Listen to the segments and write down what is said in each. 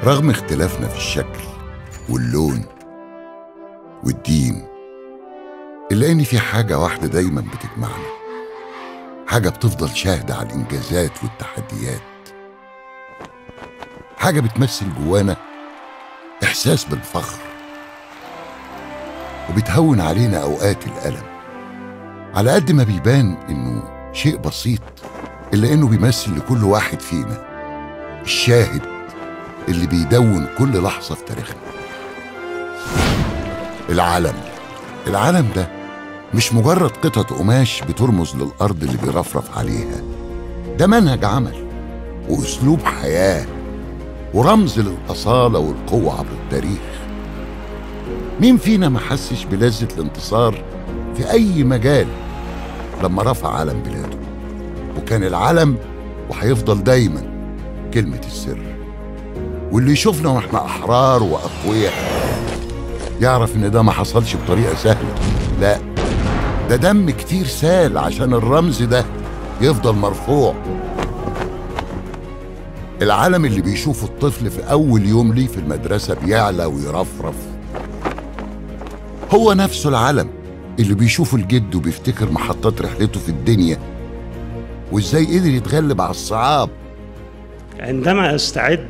رغم اختلافنا في الشكل واللون والدين، إلا إن في حاجة واحدة دايما بتجمعنا، حاجة بتفضل شاهدة على الإنجازات والتحديات، حاجة بتمثل جوانا إحساس بالفخر وبتهون علينا أوقات الألم. على قد ما بيبان إنه شيء بسيط، إلا إنه بيمثل لكل واحد فينا الشاهد اللي بيدون كل لحظة في تاريخنا. العلم ده مش مجرد قطعة قماش بترمز للأرض اللي بيرفرف عليها، ده منهج عمل وأسلوب حياة ورمز للأصالة والقوة عبر التاريخ. مين فينا ما حسش بلذة الانتصار في أي مجال لما رفع علم بلاده؟ وكان العلم وهيفضل دايما كلمة السر، واللي يشوفنا واحنا أحرار وأقوياء يعرف إن ده ما حصلش بطريقة سهلة، لا، ده دم كتير سال عشان الرمز ده يفضل مرفوع. العلم اللي بيشوفه الطفل في أول يوم ليه في المدرسة بيعلى ويرفرف، هو نفسه العلم اللي بيشوفه الجد وبيفتكر محطات رحلته في الدنيا وإزاي قدر يتغلب على الصعاب. عندما أستعد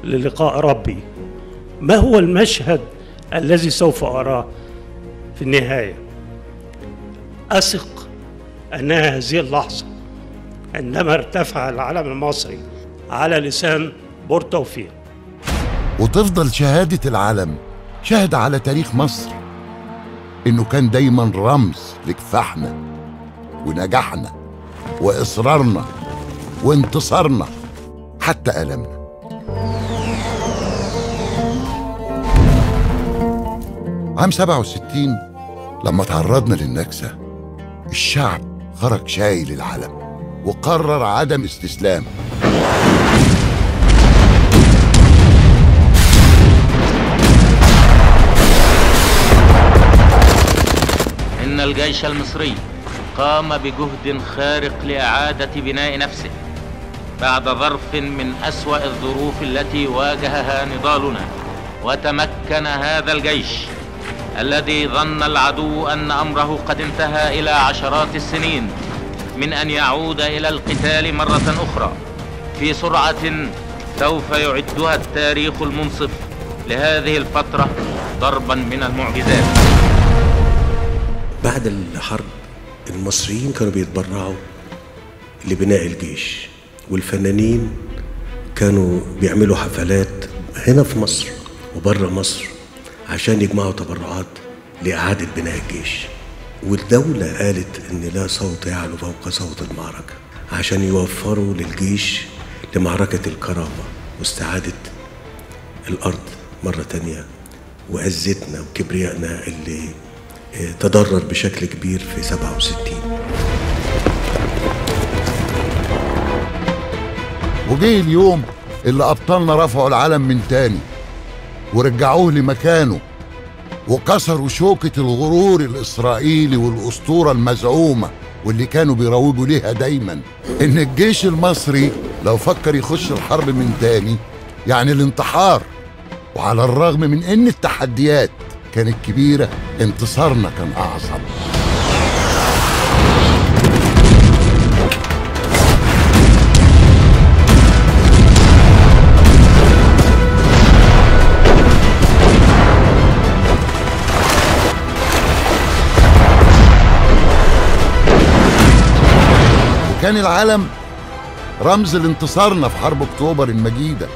للقاء ربي، ما هو المشهد الذي سوف أراه في النهاية؟ أثق أنها هذه اللحظة عندما ارتفع العلم المصري على لسان بورتوفيق. وتفضل شهادة العلم شاهدة على تاريخ مصر إنه كان دايما رمز لكفاحنا ونجاحنا وإصرارنا وانتصارنا حتى ألمنا. عام 67 لما تعرضنا للنكسة، الشعب خرج شايل العلم وقرر عدم استسلام. إن الجيش المصري قام بجهد خارق لإعادة بناء نفسه بعد ظرف من أسوأ الظروف التي واجهها نضالنا. وتمكن هذا الجيش الذي ظن العدو أن أمره قد انتهى إلى عشرات السنين من أن يعود إلى القتال مرة أخرى في سرعة سوف يعدها التاريخ المنصف لهذه الفترة ضربا من المعجزات. بعد الحرب المصريين كانوا بيتبرعوا لبناء الجيش، والفنانين كانوا بيعملوا حفلات هنا في مصر وبره مصر عشان يجمعوا تبرعات لإعادة بناء الجيش. والدولة قالت إن لا صوت يعلو فوق صوت المعركة، عشان يوفروا للجيش لمعركة الكرامة واستعادة الأرض مرة تانية وعزتنا وكبريائنا اللي تضرر بشكل كبير في 67. وجه اليوم اللي أبطالنا رفعوا العلم من تاني ورجعوه لمكانه وكسروا شوكة الغرور الإسرائيلي والأسطورة المزعومة واللي كانوا بيروجوا ليها دايما، إن الجيش المصري لو فكر يخش الحرب من تاني يعني الانتحار. وعلى الرغم من إن التحديات كانت كبيرة، انتصارنا كان أعظم. وكان العلم رمز لانتصارنا في حرب أكتوبر المجيدة،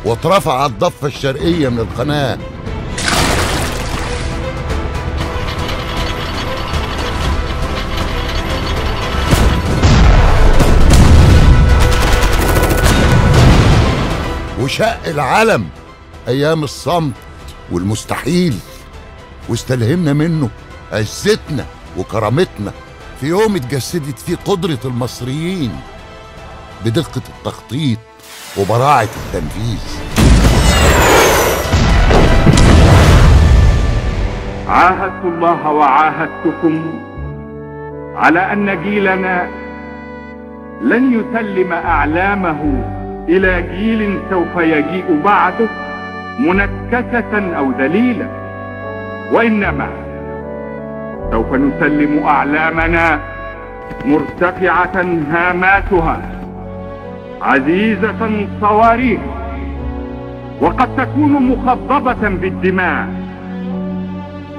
واترفع الضفة الشرقية من القناة. وشق العلم أيام الصمت والمستحيل، واستلهمنا منه عزتنا وكرامتنا في يوم اتجسدت فيه قدرة المصريين بدقة التخطيط وبراعة التنفيذ. عاهدت الله وعاهدتكم على أن جيلنا لن يسلم أعلامه إلى جيل سوف يجيء بعده منكسة أو ذليلة، وإنما سوف نسلم أعلامنا مرتفعة هاماتها عزيزة صواريخ، وقد تكون مخضبة بالدماء،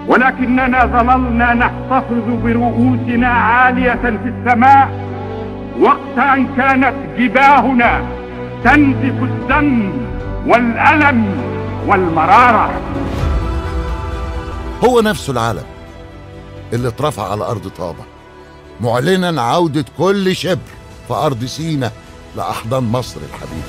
ولكننا ظللنا نحتفظ برؤوسنا عالية في السماء وقت أن كانت جباهنا تنزف الدم والألم والمرارة. هو نفسه العلم اللي اترفع على أرض طابة معلنا عودة كل شبر في أرض سيناء لأحضان مصر الحبيبة.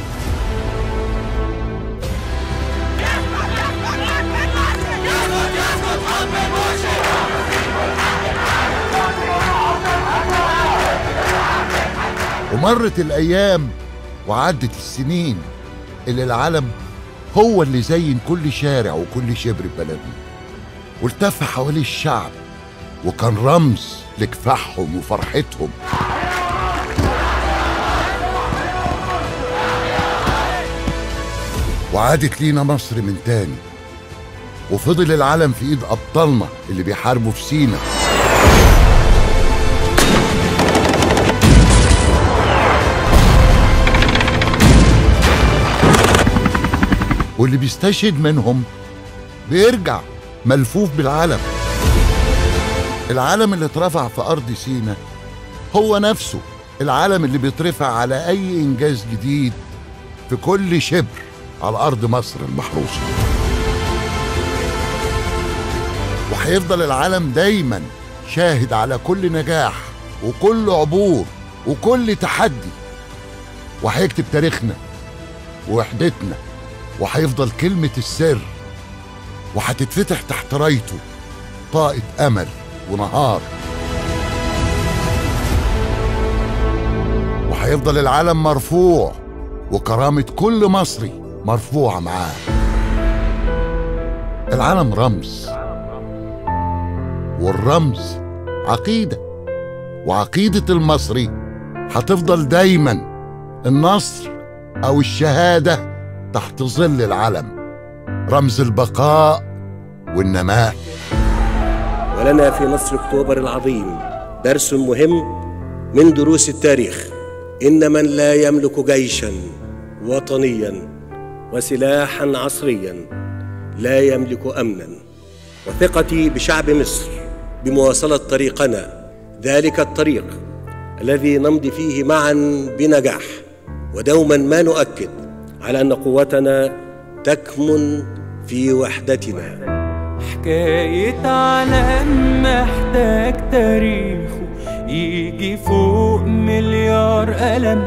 ومرت الأيام وعدت السنين اللي العلم هو اللي زين كل شارع وكل شبر في بلدنا، والتف حواليه الشعب وكان رمز لكفاحهم وفرحتهم. وعادت لينا مصر من تاني، وفضل العلم في ايد ابطالنا اللي بيحاربوا في سيناء. واللي بيستشهد منهم بيرجع ملفوف بالعلم. العلم اللي اترفع في أرض سيناء هو نفسه العلم اللي بيترفع على أي إنجاز جديد في كل شبر على أرض مصر المحروسة. وهيفضل العلم دايما شاهد على كل نجاح وكل عبور وكل تحدي، وهيكتب تاريخنا ووحدتنا، وهيفضل كلمة السر، وهتتفتح تحت رايته طاقة أمل ونهار. وهيفضل العلم مرفوع وكرامة كل مصري مرفوعة معاه. العلم رمز، والرمز عقيدة، وعقيدة المصري هتفضل دايما النصر أو الشهادة تحت ظل العلم، رمز البقاء والنماء. ولنا في نصر أكتوبر العظيم درس مهم من دروس التاريخ: إن من لا يملك جيشا وطنيا وسلاحا عصريا لا يملك أمنا. وثقتي بشعب مصر بمواصلة طريقنا، ذلك الطريق الذي نمضي فيه معا بنجاح، ودوما ما نؤكد على أن قوتنا تكمن في وحدتنا. حكاية علم محتاج تاريخه يجي فوق مليار قلم،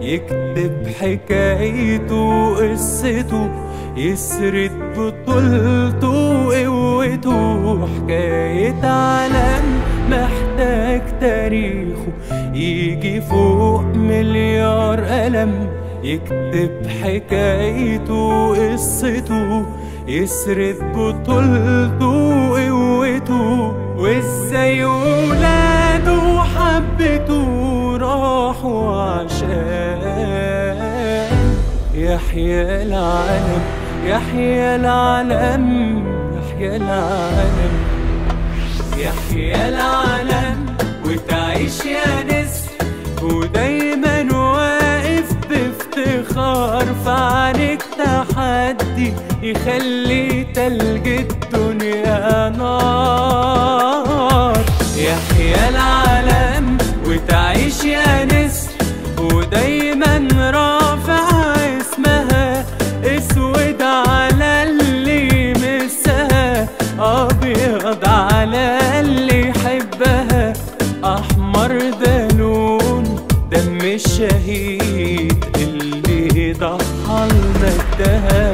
يكتب حكايته وقصته، يسرد بطولته وقوته. حكاية علم محتاج تاريخه يجي فوق مليار قلم، يكتب حكايته وقصته، يسرد بطولته وقوته. وازاي ولاده حبته راحوا عشان يحيى العالم، يحيى العالم، يحيى العالم، يحيى العالم. وتعيش يا نسر ودايما واقف بافتخار، فعنك تحدي يخلي تلج الدنيا نار. يحيى العالم وتعيش يا نسر ودايما رافع اسمها، اسود على اللي مسها، ابيض على اللي يحبها، احمر ده لون دم الشهيد اللي ضحى لمجدها.